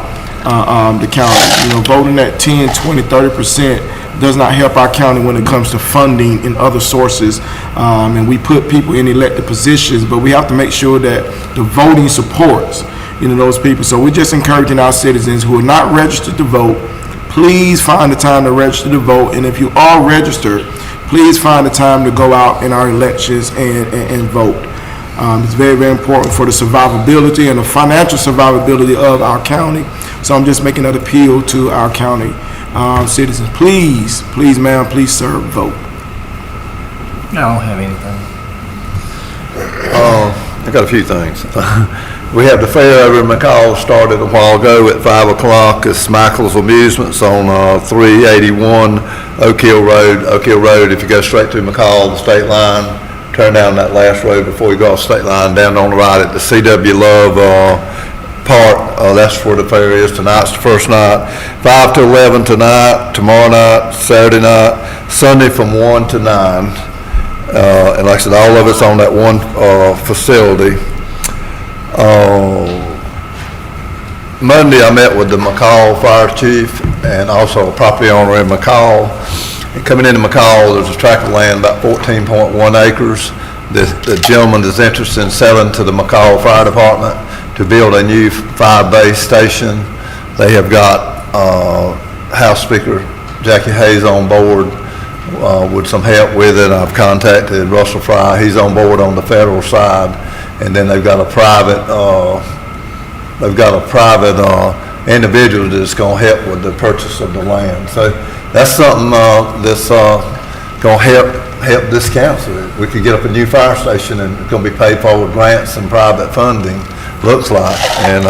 the county. You know, voting at 10, 20, 30% does not help our county when it comes to funding and other sources. And we put people in elected positions, but we have to make sure that the voting supports, you know, those people. So we're just encouraging our citizens who are not registered to vote, please find the time to register to vote. And if you are registered, please find the time to go out in our elections and vote. It's very, very important for the survivability and the financial survivability of our county. So I'm just making that appeal to our county citizens. Please, ma'am, please, sir, vote. I don't have anything. I got a few things. We have the fair over in McCall started a while ago at 5 o'clock. It's Michael's Amusements on 381 Oak Hill Road. Oak Hill Road, if you go straight to McCall, the state line, turn down that last road before you go off state line, down on the right at the CW Love Park. That's where the fair is. Tonight's the first night. 5 to 11 tonight, tomorrow night, Saturday night, Sunday from 1 to 9. And like I said, all of it's on that one facility. Monday I met with the McCall Fire Chief and also a property owner in McCall. And coming into McCall, there's a tract of land about 14.1 acres. The gentleman is interested in selling to the McCall Fire Department to build a new fire base station. They have got House Speaker Jackie Hayes on board with some help with it. I've contacted Russell Fry. He's on board on the federal side. And then they've got a private individual that's going to help with the purchase of the land. So that's something that's going to help help this council. We could get up a new fire station and it's gonna be paid for with grants and private funding, looks like. And,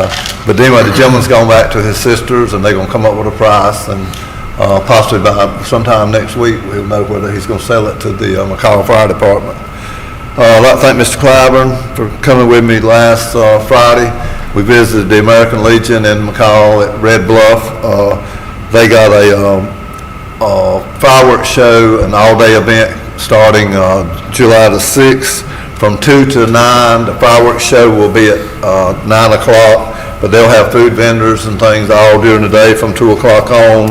but anyway, the gentleman's gone back to his sisters and they're gonna come up with a price, and possibly by sometime next week, we'll know whether he's gonna sell it to the McCall Fire Department. I'd like to thank Mr. Clyburn for coming with me last Friday. We visited the American Legion in McCall at Red Bluff. They got a fireworks show, an all-day event starting July the 6th from 2 to 9. The fireworks show will be at 9 o'clock, but they'll have food vendors and things all during the day from 2 o'clock on.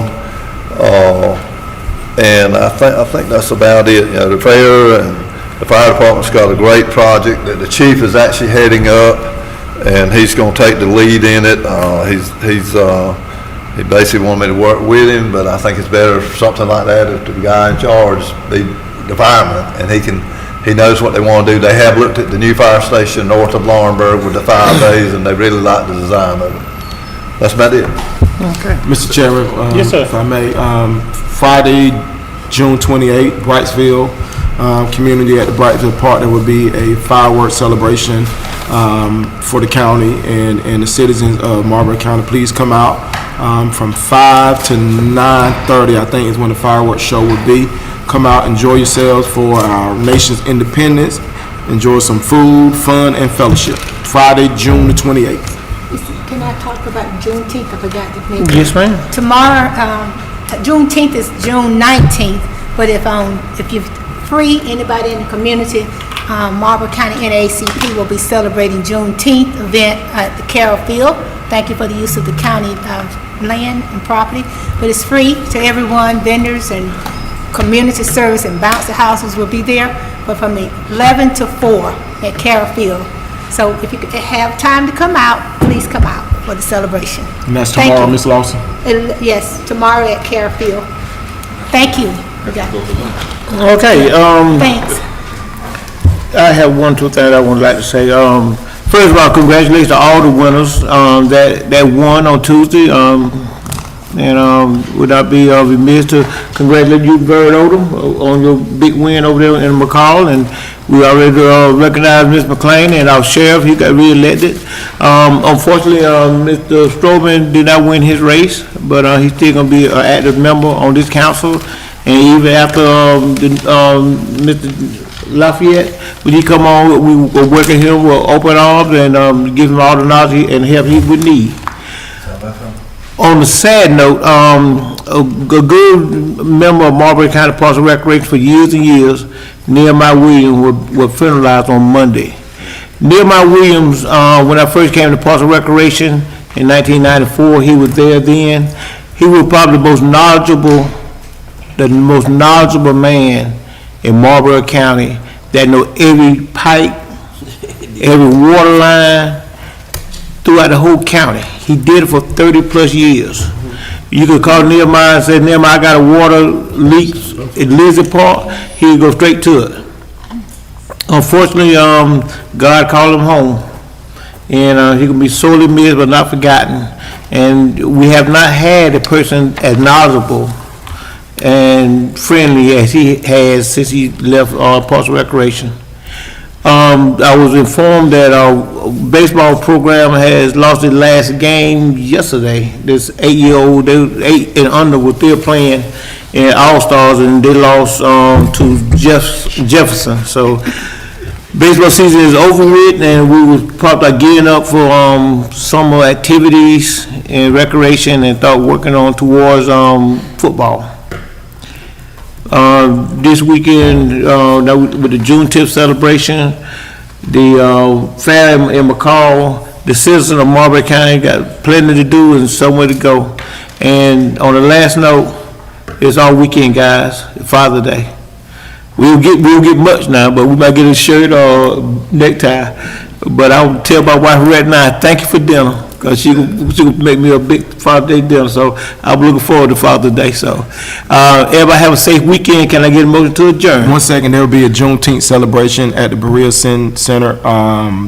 And I think that's about it. You know, the fair and the fire department's got a great project that the chief is actually heading up, and he's going to take the lead in it. He basically wanted me to work with him, but I think it's better for something like that if the guy in charge be the fireman, and he knows what they want to do. They have looked at the new fire station north of Laurinburg with the 5 days, and they really like the design of it. That's about it. Okay. Mr. Chairman, Yes, sir. if I may, Friday, June 28th, Brightsville, community at the Brightsville Park, there will be a fireworks celebration for the county and the citizens of Marlboro County. Please come out from 5 to 9:30, I think is when the fireworks show will be. Come out, enjoy yourselves for our nation's independence. Enjoy some food, fun, and fellowship. Friday, June the 28th. Can I talk about Juneteenth? I forgot to mention. Yes, ma'am. Tomorrow, Juneteenth is June 19th, but if you're free, anybody in the community, Marlboro County NAACP will be celebrating Juneteenth event at the Carroll Field. Thank you for the use of the county land and property, but it's free to everyone. Vendors and community service and bouncy houses will be there, but from 11 to 4 at Carroll Field. So if you have time to come out, please come out for the celebration. And that's Thank tomorrow, you. Ms. Lawson? Yes, tomorrow at Carroll Field. Thank you. Okay, Thanks. I have one, two things I would like to say. First of all, congratulations to all the winners that won on Tuesday. Would I be remiss to congratulate you, Bird Odom, on your big win over there in McCall, and we already recognized Ms. McLean and our sheriff. He got reelected. Unfortunately, Mr. Strowman did not win his race, but he's still going to be an active member on this council. And even after Mr. Lafayette, when he come on, we were working him with open arms and give him all the knowledge and help he would need. On a sad note, a good member of Marlboro County Parks and Recreation for years and years, Nehemiah Williams, was funeralized on Monday. Nehemiah Williams, when I first came to Parks and Recreation in 1994, he was there then. He was probably the most knowledgeable man in Marlboro County that know every pipe, every water line throughout the whole county. He did it for 30 plus years. You could call Nehemiah and say, Nehemiah, I got a water leak at Lizzie Park. He would go straight to it. Unfortunately, God called him home, and he can be sorely missed but not forgotten. And we have not had a person as knowledgeable and friendly as he has since he left Parks and Recreation. I was informed that our baseball program has lost its last game yesterday. This 8-year-old, 8 and under, was still playing in All-Stars, and they lost to Jefferson. So baseball season is over with, and we was probably gearing up for summer activities and recreation, and thought working on towards football. This weekend, with the Juneteenth celebration, the fair in McCall, the citizens of Marlboro County got plenty to do and somewhere to go. And on the last note, it's all weekend, guys, Father's Day. We'll get much now, but we might get a shirt or necktie. But I'll tell my wife right now, thank you for dinner. because she gonna make me a big Father's Day dinner, so I'm looking forward to Father's Day, so. Everybody have a safe weekend, can I get a motion to adjourn? 1 second, there will be a Juneteenth celebration at the Berea Center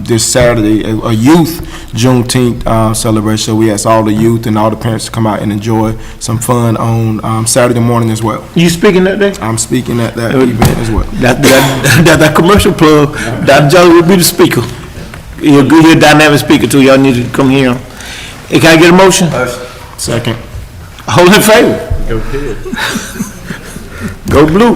this Saturday, a youth Juneteenth celebration. So we ask all the youth and all the parents to come out and enjoy some fun on Saturday morning as well. You speaking that day? I'm speaking at that event as well. That commercial plug, Dr. Jones will be the speaker. You're a good, dynamic speaker too, y'all need to come here. Hey, can I get a motion? Second. All in favor? Go ahead. Go blue.